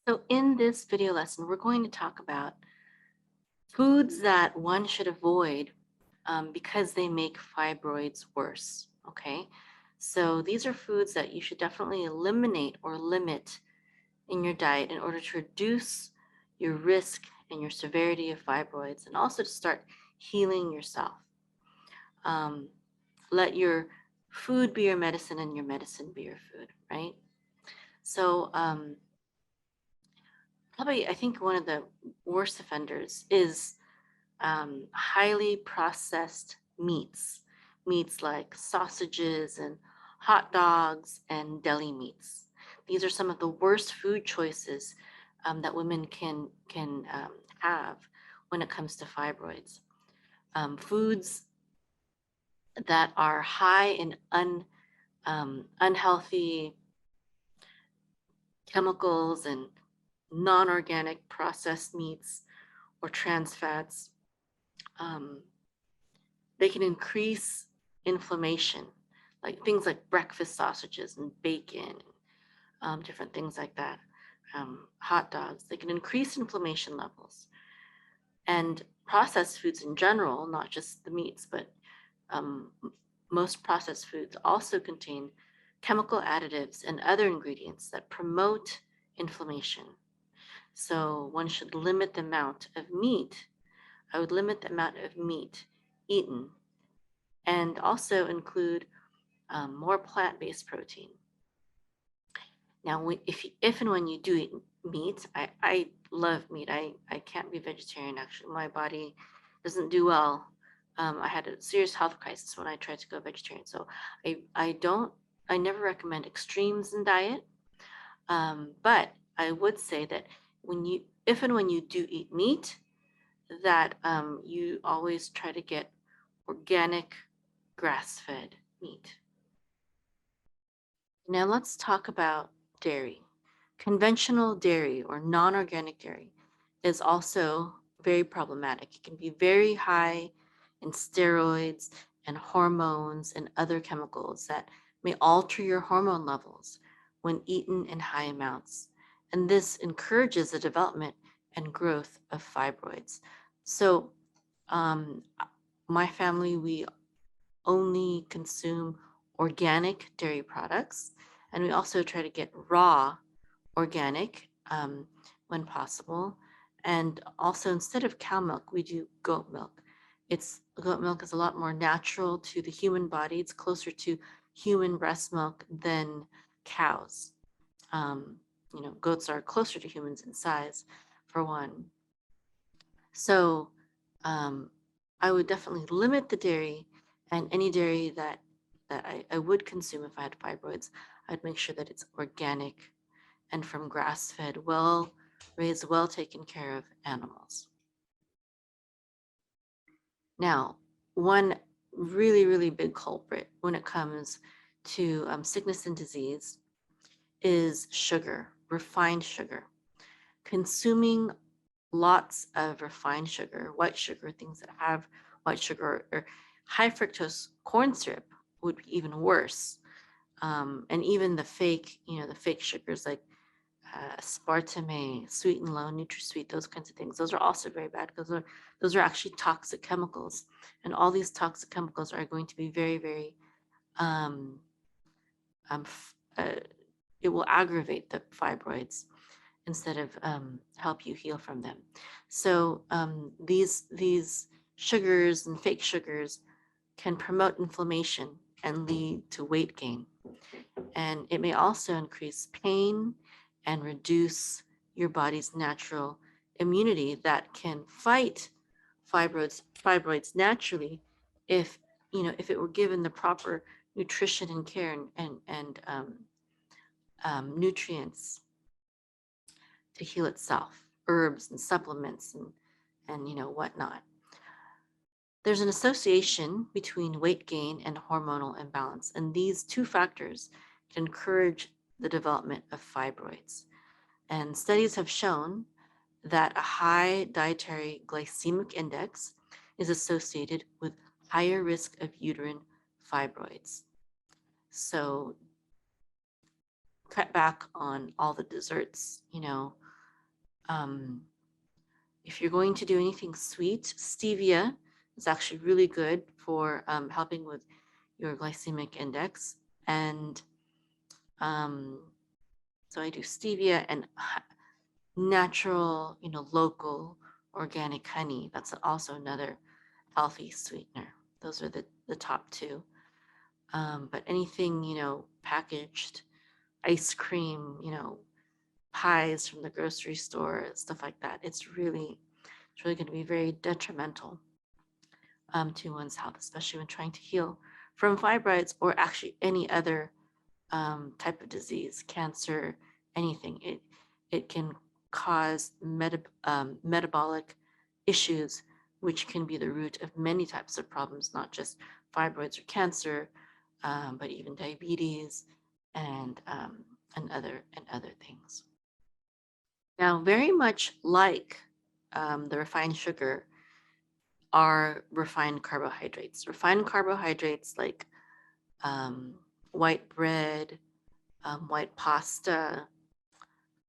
So in this video lesson, we're going to talk about foods that one should avoid because they make fibroids worse, okay? So these are foods that you should definitely eliminate or limit in your diet in order to reduce your risk and your severity of fibroids and also to start healing yourself. Um, let your food be your medicine and your medicine be your food, right? So probably I think one of the worst offenders is highly processed meats, meats like sausages and hot dogs and deli meats. These are some of the worst food choices that women can have when it comes to fibroids. Foods that are high in unhealthy chemicals and non-organic processed meats or trans fats. They can increase inflammation, like things like breakfast sausages and bacon, different things like that. Hot dogs, they can increase inflammation levels. And processed foods in general, not just the meats, but um, most processed foods also contain chemical additives and other ingredients that promote inflammation. So one should limit the amount of meat. I would limit the amount of meat eaten and also include more plant-based protein. Now, if and when you do eat meat, I love meat. I can't be vegetarian, actually. My body doesn't do well. I had a serious health crisis when I tried to go vegetarian. So I never recommend extremes in diet. But I would say that if and when you do eat meat, that you always try to get organic grass-fed meat. Now let's talk about dairy. Conventional dairy or non-organic dairy is also very problematic. It can be very high in steroids and hormones and other chemicals that may alter your hormone levels when eaten in high amounts. And this encourages the development and growth of fibroids. So my family, we only consume organic dairy products, and we also try to get raw organic when possible. And also, instead of cow milk, we do goat milk. Goat milk is a lot more natural to the human body. It's closer to human breast milk than cows. Goats are closer to humans in size, for one. So I would definitely limit the dairy, and any dairy that I would consume if I had fibroids, I'd make sure that it's organic and from grass-fed, well-raised, well-taken care of animals. Now, one really, really big culprit when it comes to sickness and disease is sugar, refined sugar. Consuming lots of refined sugar, white sugar, things that have white sugar, or high fructose corn syrup would be even worse. And even the fake sugars like aspartame, sweet and low, NutraSweet, those kinds of things. Those are also very bad because those are actually toxic chemicals. And all these toxic chemicals are going to be very, very, um, it will aggravate the fibroids instead of help you heal from them. So these sugars and fake sugars can promote inflammation and lead to weight gain. And it may also increase pain and reduce your body's natural immunity that can fight fibroids naturally if it were given the proper nutrition and care and nutrients to heal itself, herbs and supplements and whatnot. There's an association between weight gain and hormonal imbalance, and these two factors can encourage the development of fibroids. And studies have shown that a high dietary glycemic index is associated with higher risk of uterine fibroids. So cut back on all the desserts, If you're going to do anything sweet, stevia is actually really good for helping with your glycemic index. And so I do stevia and natural, local organic honey. That's also another healthy sweetener. Those are the top two. But anything, packaged, ice cream, pies from the grocery store, stuff like that, it's really going to be very detrimental to one's health, especially when trying to heal from fibroids or actually any other type of disease, cancer, anything. It can cause metabolic issues, which can be the root of many types of problems, not just fibroids or cancer, but even diabetes and other things. Now, very much like the refined sugar are refined carbohydrates. Refined carbohydrates like um, white bread, white pasta,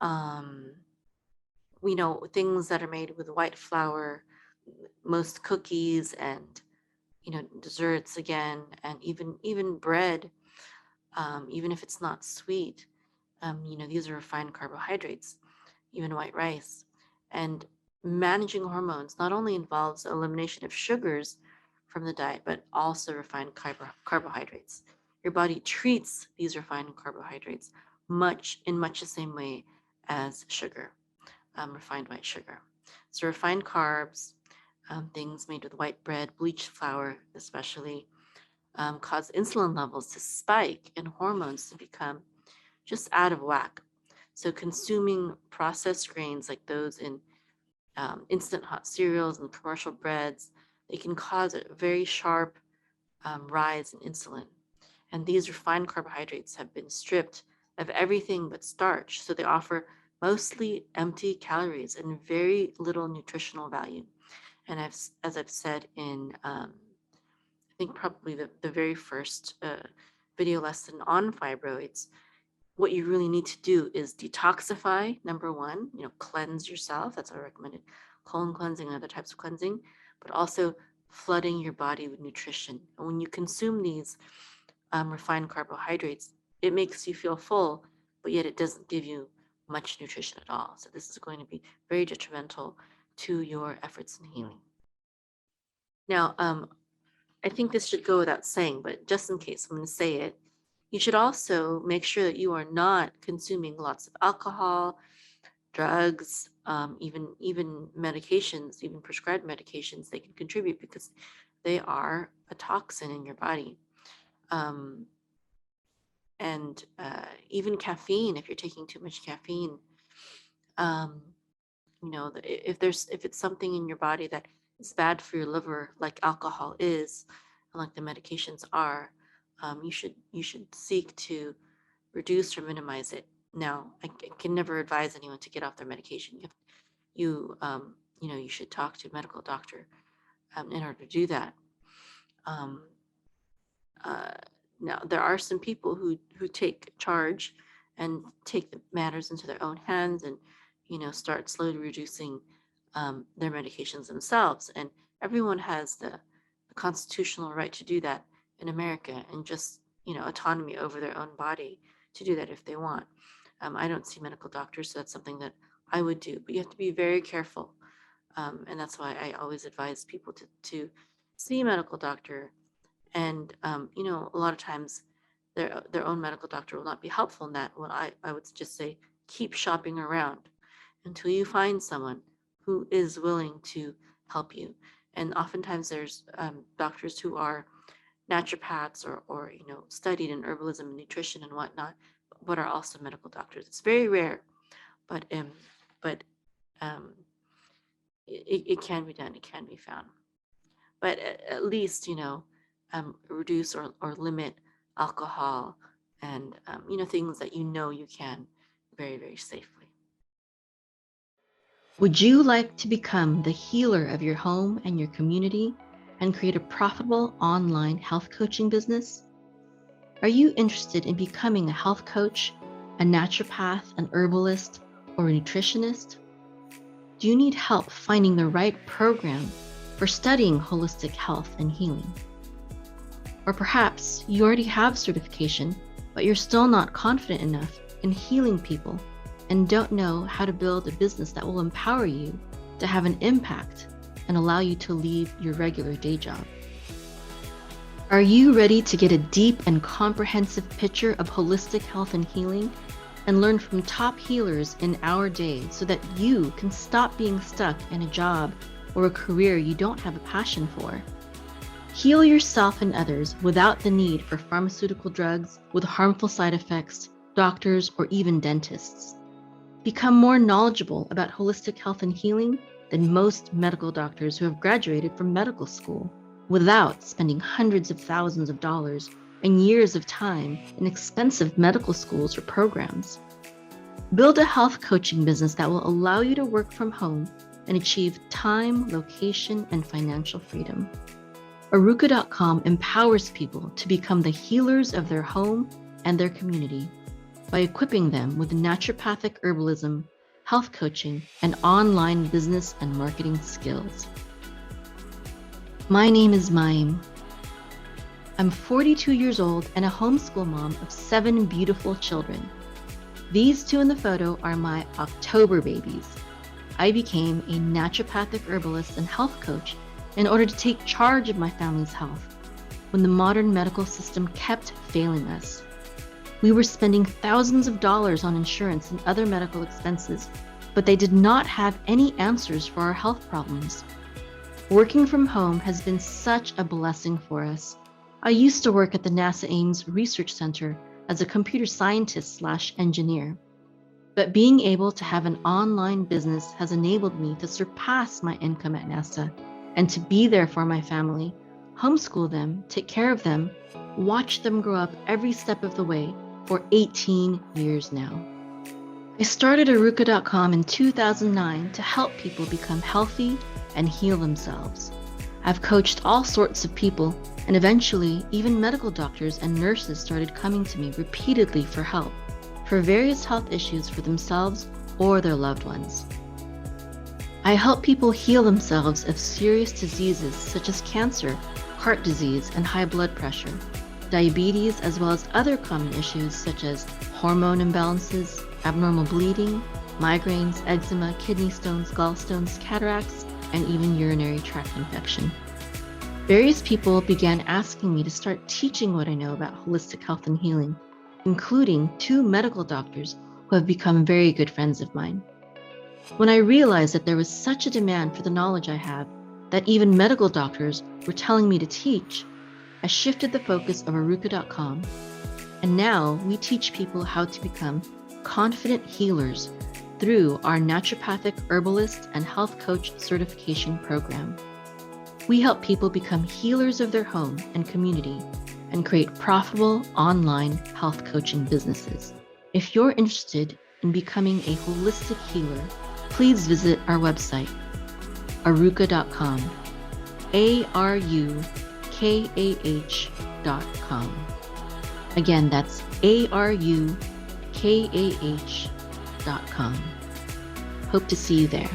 um, things that are made with white flour, most cookies and desserts again, and even bread, even if it's not sweet. These are refined carbohydrates, even white rice. And managing hormones not only involves elimination of sugars from the diet, but also refined carbohydrates. Your body treats these refined carbohydrates in much the same way as sugar, refined white sugar. So refined carbs, things made with white bread, bleached flour especially, cause insulin levels to spike and hormones to become just out of whack. So consuming processed grains like those in instant hot cereals and commercial breads, they can cause a very sharp rise in insulin. And these refined carbohydrates have been stripped of everything but starch, so they offer mostly empty calories and very little nutritional value. And as I've said in, I think probably the very first video lesson on fibroids, what you really need to do is detoxify, number one, cleanse yourself. That's what I recommended. Colon cleansing and other types of cleansing, but also flooding your body with nutrition. And when you consume these refined carbohydrates, it makes you feel full, but yet it doesn't give you much nutrition at all. So this is going to be very detrimental to your efforts in healing. Now, I think this should go without saying, but just in case I'm going to say it, you should also make sure that you are not consuming lots of alcohol, drugs, even medications, even prescribed medications. They can contribute because they are a toxin in your body. And even caffeine, if you're taking too much caffeine, um, if it's something in your body that is bad for your liver, like alcohol is, and like the medications are, you should seek to reduce or minimize it. Now, I can never advise anyone to get off their medication. You should talk to a medical doctor in order to do that. Um, uh, Now, there are some people who take charge and take the matters into their own hands and start slowly reducing their medications themselves. And everyone has the constitutional right to do that in America, and just autonomy over their own body to do that if they want. I don't see medical doctors, so that's something that I would do. But you have to be very careful, and that's why I always advise people to see a medical doctor. And a lot of times their own medical doctor will not be helpful in that. Well, I would just say keep shopping around until you find someone who is willing to help you. And oftentimes there's doctors who are naturopaths or studied in herbalism and nutrition and whatnot, but are also medical doctors. It's very rare, but but um, it can be done. It can be found. But at least reduce or limit alcohol and things that you can very, very safely. Would you like to become the healer of your home and your community and create a profitable online health coaching business? Are you interested in becoming a health coach, a naturopath, an herbalist, or a nutritionist? Do you need help finding the right program for studying holistic health and healing? Or perhaps you already have certification, but you're still not confident enough in healing people and don't know how to build a business that will empower you to have an impact and allow you to leave your regular day job. Are you ready to get a deep and comprehensive picture of holistic health and healing and learn from top healers in our day so that you can stop being stuck in a job or a career you don't have a passion for? Heal yourself and others without the need for pharmaceutical drugs with harmful side effects, doctors, or even dentists. Become more knowledgeable about holistic health and healing than most medical doctors who have graduated from medical school without spending hundreds of thousands of dollars and years of time in expensive medical schools or programs. Build a health coaching business that will allow you to work from home and achieve time, location, and financial freedom. Aruka.com empowers people to become the healers of their home and their community by equipping them with naturopathic herbalism, health coaching, and online business and marketing skills. My name is Maim. I'm 42 years old and a homeschool mom of 7 beautiful children. These 2 in the photo are my October babies. I became a naturopathic herbalist and health coach in order to take charge of my family's health when the modern medical system kept failing us. We were spending thousands of dollars on insurance and other medical expenses, but they did not have any answers for our health problems. Working from home has been such a blessing for us. I used to work at the NASA Ames Research Center as a computer scientist/engineer, but being able to have an online business has enabled me to surpass my income at NASA and to be there for my family, homeschool them, take care of them, watch them grow up every step of the way for 18 years now. I started Aruka.com in 2009 to help people become healthy and heal themselves. I've coached all sorts of people, and eventually even medical doctors and nurses started coming to me repeatedly for help for various health issues for themselves or their loved ones. I help people heal themselves of serious diseases such as cancer, heart disease, and high blood pressure, diabetes, as well as other common issues such as hormone imbalances, abnormal bleeding, migraines, eczema, kidney stones, gallstones, cataracts, and even urinary tract infection. Various people began asking me to start teaching what I know about holistic health and healing, including 2 medical doctors who have become very good friends of mine. When I realized that there was such a demand for the knowledge I have that even medical doctors were telling me to teach, I shifted the focus of Aruka.com, and now we teach people how to become confident healers through our naturopathic herbalist and health coach certification program. We help people become healers of their home and community and create profitable online health coaching businesses. If you're interested in becoming a holistic healer, please visit our website, aruka.com, ARUKAH.com. Again, that's ARUKAH.com. Hope to see you there.